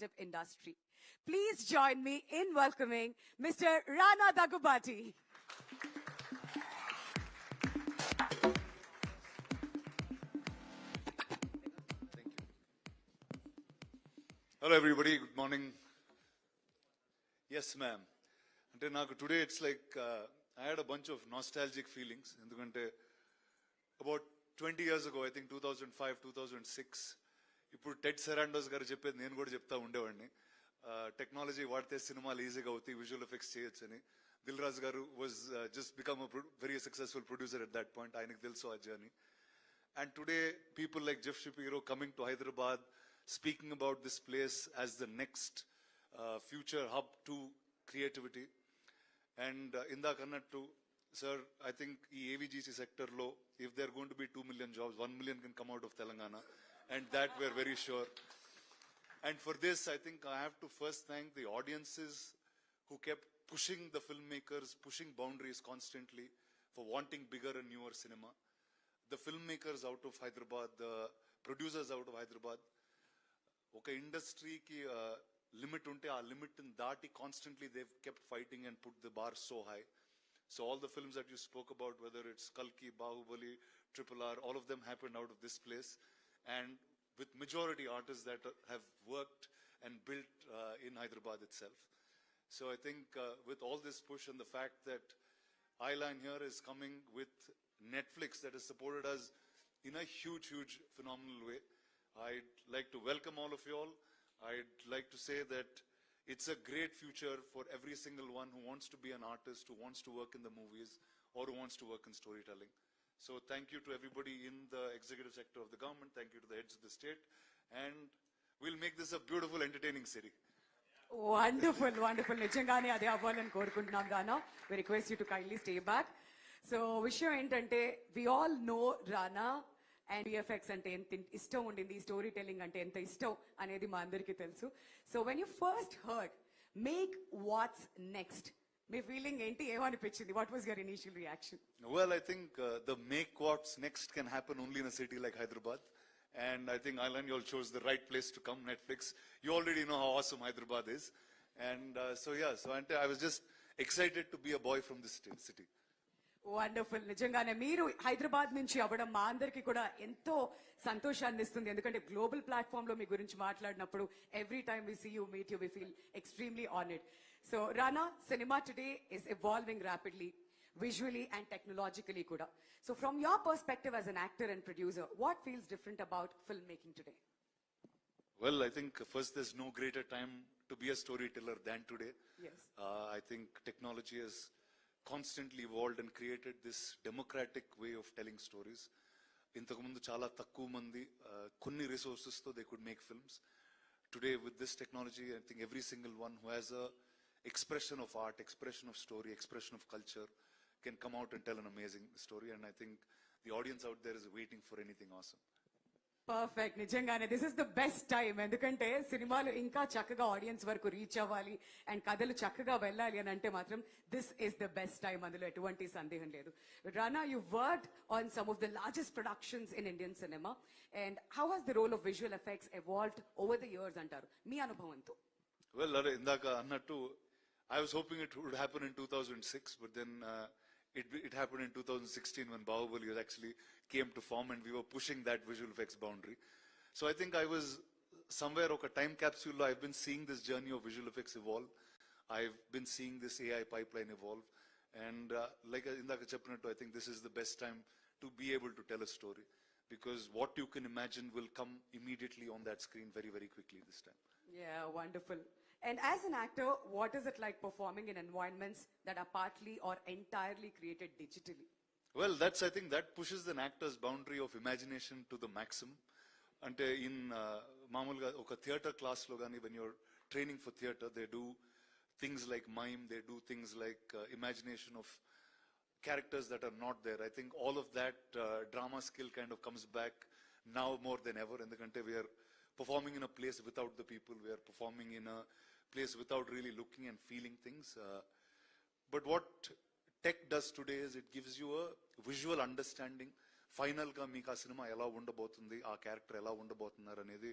creative industry. Please join me in welcoming Mr. Rana Daggubati. Hello everybody, good morning. Yes ma'am. Today it's like I had a bunch of nostalgic feelings. About 20 years ago, I think 2005, 2006, ఇప్పుడు Ted సెరాండోస్ గారు చెప్పేది నేను కూడా చెప్తా ఉండేవాడిని. Technology వాడితే సినిమాలు ఈజీగా అవుతాయి, విజువల్ ఎఫెక్ట్స్ చేయొచ్చని. దిల్ రాజు గారు was just become very successful producer at that point. ఆయనకు తెలుసు ఆ journey. And today, people like Jeff Shapiro coming to Hyderabad, speaking about this place as the next future hub to creativity. And Inda Kannattu, sir, I think the AVGC sector low, if there are going to be 2 million jobs, 1 million can come out of Telangana. And that we're very sure. And for this, I think I have to first thank the audiences who kept pushing the filmmakers, pushing boundaries constantly for wanting bigger and newer cinema. The filmmakers out of Hyderabad, the producers out of Hyderabad, okay, industry ki limit unte, aa limit in daati constantly they've kept fighting and put the bar so high. So all the films that you spoke about, whether it's Kalki, Bahubali, RRR, all of them happened out of this place, and with majority artists that have worked and built in Hyderabad itself. So I think with all this push and the fact that Eyeline here is coming with Netflix that has supported us in a huge, huge, phenomenal way. I'd like to welcome all of you all. I'd like to say that it's a great future for every single one who wants to be an artist, who wants to work in the movies, or who wants to work in storytelling. So thank you to everybody in the executive sector of the government. Thank you to the heads of the state. And we'll make this a beautiful, entertaining city. Wonderful, wonderful. Nijangane ade avvalani korukuntunnam Rana. We request you to kindly stay back. So vishayam entante, we all know Rana and VFX ante enta ishtam undindi, storytelling ante enta ishtam anedi ma andariki telusu. So when you first heard Make What's Next, me feeling enti emanipichindi? What was your initial reaction? Well, I think the Make What's Next can happen only in a city like Hyderabad. And I think Eyeline, you all chose the right place to come, Netflix. You already know how awesome Hyderabad is. And so I was just excited to be a boy from this city. Wonderful. నిజంగానే మీరు హైదరాబాద్ నుంచి అవ్వడం మా అందరికి కూడా ఎంతో సంతోషాన్ని ఇస్తుంది. ఎందుకంటే గ్లోబల్ ప్లాట్ఫామ్ లో మీ గురించి మాట్లాడినప్పుడు every time we see you, meet you, we feel extremely honoured. So Rana, cinema today is evolving rapidly, visually and technologically kuda. So from your perspective as an actor and producer, what feels different about filmmaking today? Well, I think first there's no greater time to be a storyteller than today. Yes. I think technology has constantly evolved and created this democratic way of telling stories. Intaku mundu chala takku mandi konni resources tho they could make films. Today with this technology, I think every single one who has a expression of art, expression of story, expression of culture can come out and tell an amazing story. And I think the audience out there is waiting for anything awesome. Perfect. నిజంగానే this is the best time. ఎందుకంటే సినిమాలు ఇంకా చక్కగా audience వరకు reach అవ్వాలి and కథలు చక్కగా వెళ్ళాలి అని అంటే మాత్రం this is the best time, అందులో ఎటువంటి సందేహం లేదు. Rana, you worked on some of the largest productions in Indian cinema, and how has the role of visual effects evolved over the years అంటారు మీ అనుభవంతో? Well, ఇందాక అన్నట్టు I was hoping it would happen in 2006, but then it happened in 2016 when Bahubali actually came to form and we were pushing that visual effects boundary. So I think I was somewhere of a time capsule. I've been seeing this journey of visual effects evolve. I've been seeing this AI pipeline evolve. And like indaka cheppinattu, I think this is the best time to be able to tell a story, because what you can imagine will come immediately on that screen very, very quickly this time. Yeah, wonderful. And as an actor, what is it like performing in environments that are partly or entirely created digitally? Well, I think that pushes an actor's boundary of imagination to the maximum. Ante in mamulga oka theater class lo gani, when you're training for theater, they do things like mime, they do things like imagination of characters that are not there. I think all of that drama skill kind of comes back now more than ever. Endukante we are performing in a place without the people, we are performing in a place without really looking and feeling things. But what tech does today is it gives you a visual understanding. Final ga meeku aa cinema ela undabotundi, aa character ela undabothuన్నారు అనేది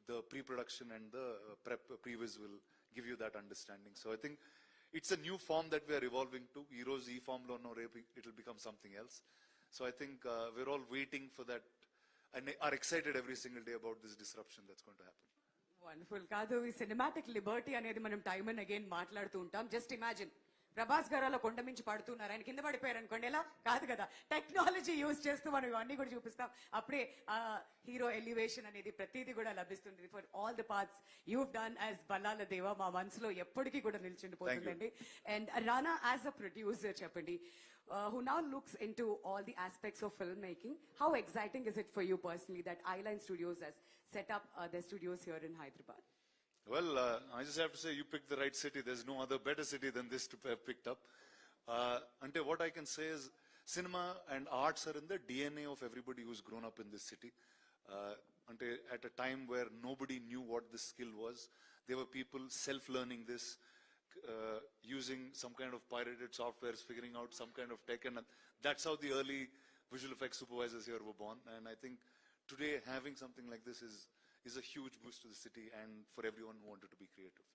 the pre-production and the previs will give you that understanding. So I think it's a new form that we are evolving to. Heroes e-form lo no repu it will become something else. So I think we're all waiting for that and are excited every single day about this disruption that's going to happen. Wonderful కాదు ఈ cinematic Liberty అనేది మనం time and again మాట్లాడుతూ ఉంటాం. Just imagine Prabhas గారు అలా కొండ మించి పడుతున్నారు, ఆయన కింద పడిపోయారు అనుకోండి, ఎలా కాదు కదా, టెక్నాలజీ యూజ్ చేస్తూ మనం ఇవన్నీ కూడా చూపిస్తాం. అప్పుడే హీరో ఎలివేషన్ అనేది ప్రతిదీ కూడా లభిస్తుంది. For all the parts you done as Ballala Deva మా మనసులో ఎప్పటికీ కూడా నిల్చుండిపోతుందండి. And Rana as a producer చెప్పండి, who now looks into all the aspects of filmmaking, how exciting is it for you personally that Eyeline Studios has set up their studios here in Hyderabad? Well, I just have to say you picked the right city. There's no other better city than this to have picked up. Ante what I can say is cinema and arts are in the DNA of everybody who's grown up in this city. Ante at a time where nobody knew what this skill was, there were people self-learning this, using some kind of pirated softwares, figuring out some kind of tech, and that's how the early visual effects supervisors here were born. And I think today having something like this is a huge boost to the city and for everyone who wanted to be creative.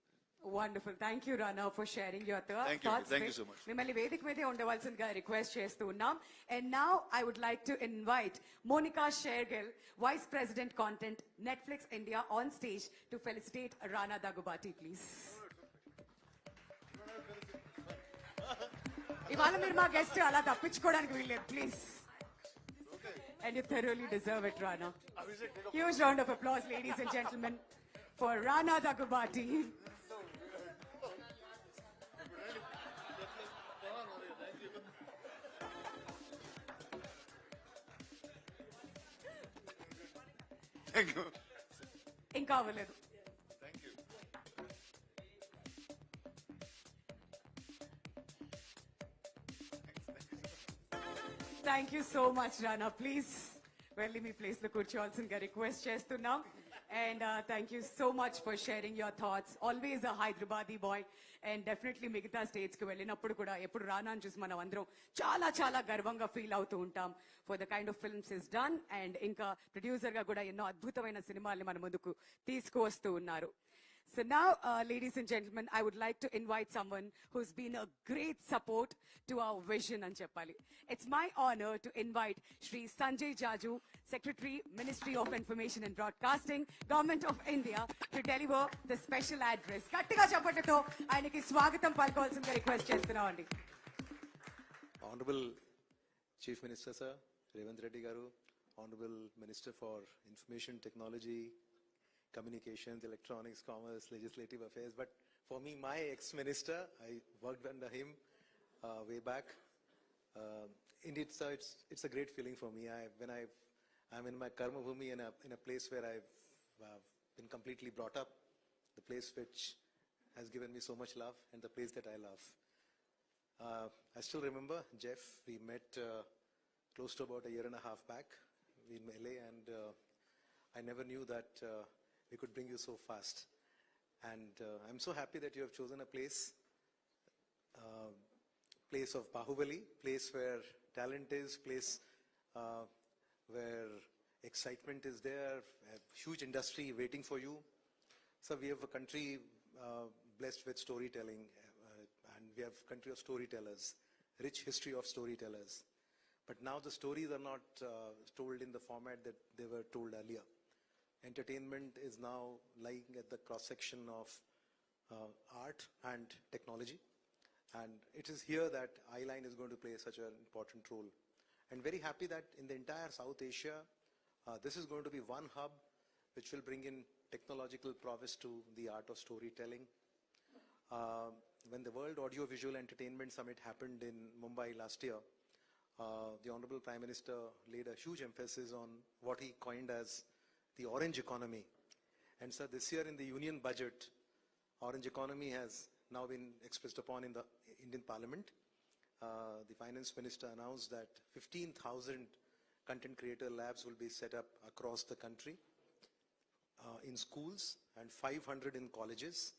Wonderful. Thank you, Rana, for sharing your Thank you. thoughts. Thank you so much. మిమ్మల్ని వేదిక మీదే ఉండవలసిందిగా request చేస్తూ ఉన్నాం. And now I would like to invite Monica Shergill, Vice President Content, Netflix India, on stage to felicitate Rana Daggubati, please. ఇవాళ మీరు మా guest అలా తప్పించుకోవడానికి వీల్లేదు, please. And you thoroughly deserve it, Rana. Huge round of applause, ladies and gentlemen, for Rana Daggubati. Thank you. ఇంకా అవ్వలేదు. Thank you. Thank you so much Rana. Please వెళ్ళి మీ ప్లేస్ లో కూర్చోవాల్సిందిగా రిక్వెస్ట్ చేస్తున్నాం. And thank you so much for sharing your thoughts. Always a Hyderabadi boy. And definitely మిగతా states కి వెళ్ళినప్పుడు కూడా ఎప్పుడు రానాని చూసి మనం అందరం చాలా చాలా గర్వంగా ఫీల్ అవుతూ ఉంటాం for the kind of films is done. And ఇంకా ప్రొడ్యూసర్ గా కూడా ఎన్నో అద్భుతమైన సినిమాల్ని మన ముందుకు తీసుకువస్తూ ఉన్నారు. So now, ladies and gentlemen, I would like to invite someone who's been a great support to our vision and Cheppali. It's my honor to invite Shri Sanjay Jaju, Secretary, Ministry of Information and Broadcasting, Government of India, to deliver the special address. Kattiga chappatlతో ఆయనకి స్వాగతం పలకవలసిందిగా request చేస్తున్నామండి. Honorable Chief Minister Sir, Revanth Reddy Garu, Honorable Minister for Information Technology, Communications, Electronics, Commerce, Legislative Affairs. But for me, my ex-minister, I worked under him way back. Indeed, sir, it's a great feeling for me. When I'm in my karma bhumi, in a place where I've been completely brought up, the place which has given me so much love, and the place that I love. I still remember Jeff. We met close to about a year and a half back in LA, and I never knew that we could bring you so fast. And I'm so happy that you have chosen a place of Bahubali, place where talent is, place where excitement is there, a huge industry waiting for you. So we have a country blessed with storytelling, and we have a country of storytellers, rich history of storytellers. But now the stories are not told in the format that they were told earlier. Entertainment is now lying at the cross-section of art and technology. And it is here that Eyeline is going to play such an important role. And very happy that in the entire South Asia, this is going to be one hub which will bring in technological prowess to the art of storytelling. When the World Audio Visual Entertainment Summit happened in Mumbai last year, the Honorable Prime Minister laid a huge emphasis on what he coined as the orange economy. And so this year in the union budget, orange economy has now been expressed upon in the Indian Parliament. The Finance Minister announced that 15,000 content creator labs will be set up across the country, in schools, and 500 in colleges,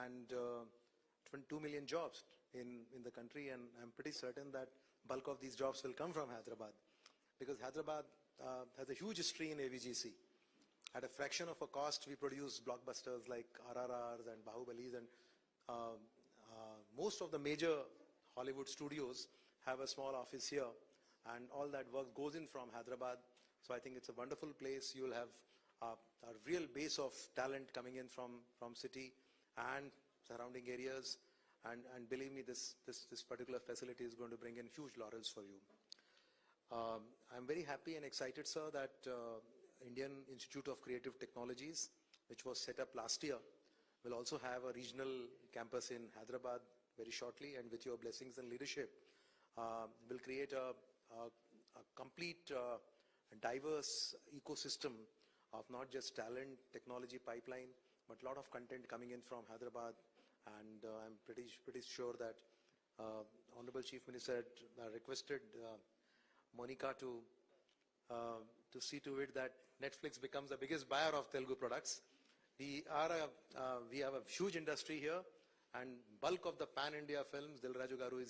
and 2 million jobs in the country. And I'm pretty certain that bulk of these jobs will come from Hyderabad, because Hyderabad has a huge history in AVGC. at a fraction of a cost, we produce blockbusters like RRRs and Bahubalis, and most of the major Hollywood studios have a small office here, and all that work goes in from Hyderabad. So I think it's a wonderful place. You will have a real base of talent coming in from city and surrounding areas, and believe me, this particular facility is going to bring in huge laurels for you. I'm very happy and excited, sir, that Indian Institute of Creative Technologies, which was set up last year, will also have a regional campus in Hyderabad very shortly, and with your blessings and leadership, will create a complete diverse ecosystem of not just talent, technology pipeline, but a lot of content coming in from Hyderabad. And I'm pretty sure that Honorable Chief Minister had requested Monica to see to it that Netflix becomes the biggest buyer of Telugu products. We have a huge industry here, and bulk of the pan-India films, Dil Raju Garu is here.